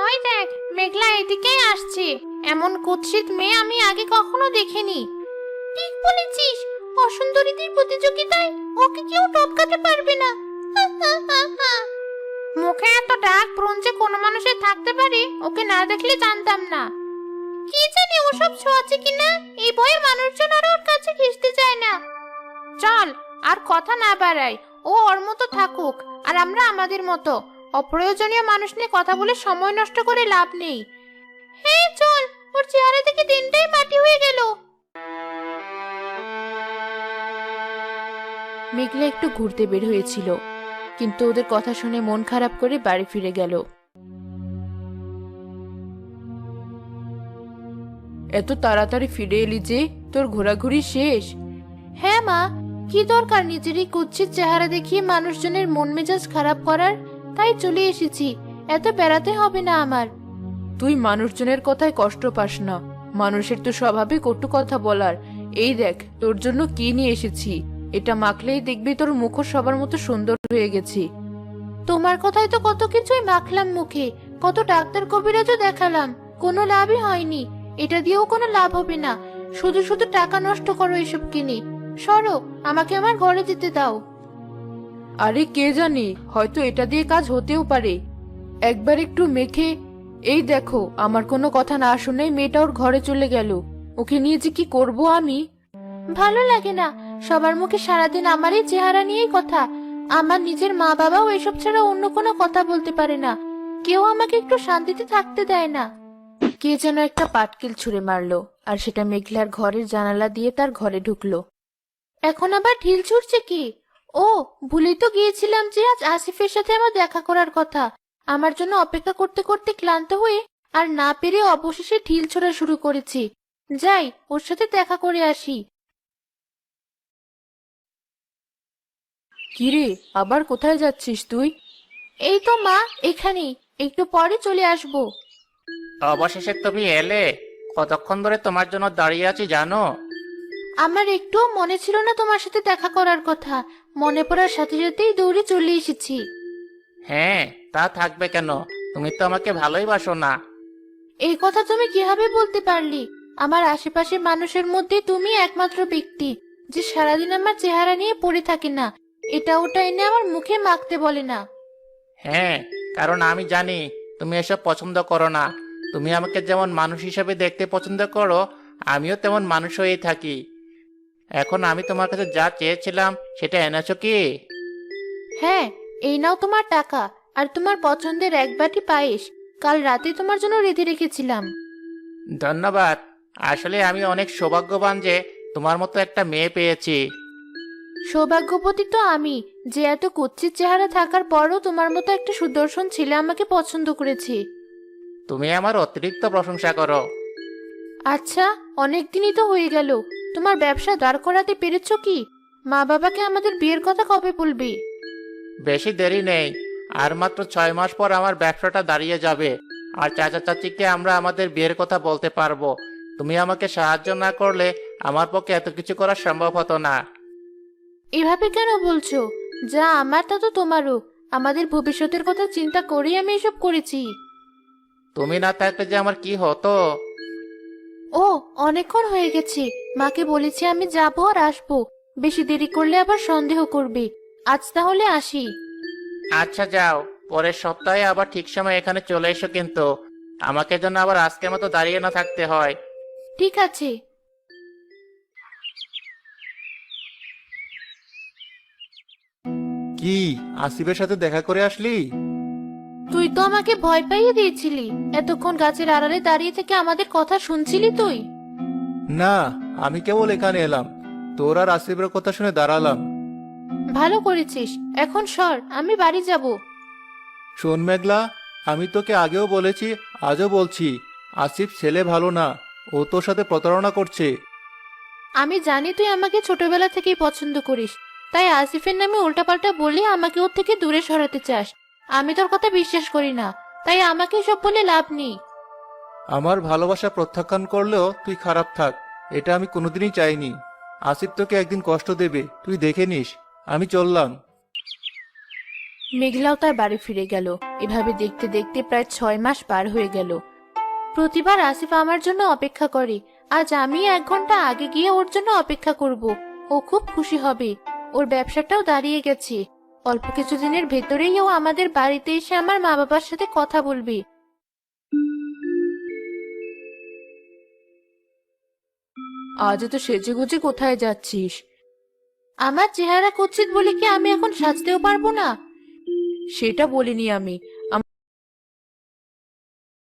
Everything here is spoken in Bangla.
ওই দেখ, মেঘলা এদিকেই আসছে। এমন কুৎসিত মেয়ে আমি আগে কখনো দেখিনি। ঠিক বলেছিস, অসুন্দরীদের প্রতিযোগিতায় ওকে কেউ টপকাতে পারবে না। মুখে এত ডাক ব্রণ যে কোনো মানুষের থাকতে পারে, ওকে না দেখলে জানতাম না। কি জানি ওসব ছোঁয়াছে কিনা, এই ভয়ে মানুষজন আর ওর কাছে ঘেঁষতে চায় না। চল, আর কথা না বাড়াই। ও ওর মতো থাকুক, আর আমরা আমাদের মতো। অপ্রয়োজনীয় মানুষ নিয়ে কথা বলে সময় নষ্ট করে লাভ নেই। হ্যাঁ চল, ওর চেহারা থেকে দিনটাই মাটি হয়ে গেল। মেঘলা একটু ঘুরতে বের হয়েছিল, কিন্তু ওদের কথা শুনে মন খারাপ করে বাড়ি ফিরে গেল। এত তাড়াতাড়ি ফিরে এলি যে? তোর ঘোরাঘুরি শেষ? হ্যাঁ মা, কি দরকার নিজেরই কুৎসিত চেহারা দেখিয়ে মানুষজনের মন মেজাজ খারাপ করার? তাই চলে এসেছি, এত বেড়াতে হবে না আমার। তুই মানুষজনের কথায় কষ্ট পাস না, মানুষের তো স্বভাবে কটু কথা বলার। এই দেখ তোর জন্য কি নিয়ে এসেছি, এটা মাখলেই দেখবি তোর মুখও সবার মতো সুন্দর হয়ে গেছি। তোমার কথাই তো কত কিছুই মাখলাম মুখে, কত ডাক্তার কবিরাজও দেখালাম, কোনো লাভই হয়নি। এটা দিয়েও কোনো লাভ হবে না, শুধু শুধু টাকা নষ্ট করো এসব কিনে। সরো, আমাকে আমার ঘরে যেতে দাও। আরে কে জানি, হয়তো এটা দিয়ে কাজ হতেও পারে। একবার একটু মেখে। এই দেখো, আমার কোনো কথা না শুনেই মেয়েটা ওর ঘরে চলে গেল। ওকে নিয়ে যে কি করব আমি। ভালো লাগে না, সবার মুখে সারাদিন আমার এই চেহারা নিয়েই কথা। আমার নিজের মা বাবাও এসব ছাড়া অন্য কোনো কথা বলতে পারে না। কেউ আমাকে একটু শান্তিতে থাকতে দেয় না। কে যেন একটা পাটকেল ছুঁড়ে মারলো, আর সেটা মেঘলার ঘরের জানালা দিয়ে তার ঘরে ঢুকলো। এখন আবার ঢিল ছুটছে কি? ও, ভুলেই তো গিয়েছিলাম যে আজ আসিফের সাথে আমার দেখা করার কথা। আমার জন্য অপেক্ষা করতে করতে ক্লান্ত হয়ে আর না পেরে অবশেষে ঢিল ছোড়া শুরু করেছি। যাই, ওর সাথে দেখা করে আসি। কিরে, আবার কোথায় যাচ্ছিস তুই? এই তো মা, এখানেই, একটু পরে চলে আসবো। অবশেষে তুমি এলে। কতক্ষণ ধরে তোমার জন্য দাঁড়িয়ে আছি জানো? আমার একটুও মনে ছিল না তোমার সাথে দেখা করার কথা, মনে পড়ার সাথে সাথেই দৌড়ে চলে এসেছি। হ্যাঁ, তা থাকবে কেন? তুমি তো আমাকে ভালোই বাসো না। এই কথা তুমি কিভাবে বলতে পারলি? আমার আশেপাশের মানুষের মধ্যে তুমি একমাত্র ব্যক্তি যে সারাদিন আমার চেহারা নিয়ে পড়ে থাকে না, এটা ওটা এনে আমার মুখে মাখতে বলে না। হ্যাঁ, কারণ আমি জানি তুমি এসব পছন্দ করো না। তুমি আমাকে যেমন মানুষ হিসেবে দেখতে পছন্দ করো, আমিও তেমন মানুষ হয়েই থাকি। এখন আমি তোমার কাছে যা চেয়েছিলাম সেটা এনেছো কি? হ্যাঁ, এই নাও তোমার টাকা, আর তোমার পছন্দের এক বাটি পায়েস, কাল রাতে তোমার জন্য রেঁধে রেখেছিলাম। ধন্যবাদ। আসলে আমি অনেক সৌভাগ্যবান যে তোমার মতো একটা মেয়ে পেয়েছি। সৌভাগ্যবতী তো আমি, যে এত কুৎসিত চেহারা থাকার পরও তোমার মতো একটা সুদর্শন ছেলে আমাকে পছন্দ করেছে। তুমি আমার অতিরিক্ত প্রশংসা করো। আচ্ছা, অনেক দিনই তো হয়ে গেল, তোমার ব্যবসা দাঁড় করাতে পেরেছো কি? মা বাবাকে আমাদের বিয়ের কথা কবে বলবে? বেশি দেরি নেই, আর মাত্র 6 মাস পর আমার ব্যবসাটা দাঁড়িয়ে যাবে, আর চাচা চাচিকে আমরা আমাদের বিয়ের কথা বলতে পারবো। তুমি আমাকে সাহায্য না করলে আমার পক্ষে এত কিছু করা সম্ভব হতো না। এভাবে কেন বলছো? যা আমার তা তো তোমারও। আমাদের ভবিষ্যতের কথা চিন্তা করেই আমি এসব করেছি। তুমি না থাকলে যে আমার কি হতো। ও, অনেকক্ষণ হয়ে গেছে, মাকে বলেছি আমি যাবো আর আসবো। বেশি দেরি করলে আবার সন্দেহ করবে। আজ তাহলে আসি। আচ্ছা যাও, পরের সপ্তাহে আবার ঠিক সময় এখানে চলে এসো কিন্তু। আমাকে যেন আবার আজকের মতো দাঁড়িয়ে না থাকতে হয়। ঠিক আছে। কি, আসিফের সাথে দেখা করে আসলি? তুই তো আমাকে ভয় পাইয়ে দিয়েছিলি, এতক্ষণ গাছের আড়ালে দাঁড়িয়ে থেকে আমাদের কথা শুনছিলি তুই? না, আমি কেবল এখানে এলাম, তোর আর আসিফের কথা শুনে দাঁড়ালাম। ভালো করেছিস, এখন সর, আমি বাড়ি যাব। শোন মেঘলা, আমি তোকে আগেও বলেছি, আজও বলছি, আসিফ ছেলে ভালো না, ও তোর সাথে প্রতারণা করছে। আমি জানি তুই আমাকে ছোটবেলা থেকেই পছন্দ করিস, তাই আসিফের নামে উল্টাপাল্টা বলে আমাকে ওর থেকে দূরে সরাতে চাস। আমি তোর কথা বিশ্বাস করি না, তাই আমাকে সব বলে লাভ নেই। আমার ভালোবাসা প্রত্যাখ্যান করলেও তুই খারাপ থাক, এটা আমি কোনোদিনই চাইনি। আসিফ তোকে একদিন কষ্ট দেবে, তুই দেখে নিস। আমি চললাম। মেঘলাও তার বাড়ি ফিরে গেল। এভাবে দেখতে দেখতে প্রায় 6 মাস পার হয়ে গেল। প্রতিবার আসিফ আমার জন্য অপেক্ষা করে, আজ আমি 1 ঘন্টা আগে গিয়ে ওর জন্য অপেক্ষা করব। ও খুব খুশি হবে। ওর ব্যবসাটাও দাঁড়িয়ে গেছে। অল্প কিছুদিনের ভেতরেই ও আমাদের বাড়িতে এসে আমার মা বাবার সাথে কথা বলবে। আজ তো সেজেগুজে কোথায় যাচ্ছিস? আমার চেহারা কুৎসিত বলে কি আমি এখন সাজতেও পারবো না? সেটা বলিনি আমি।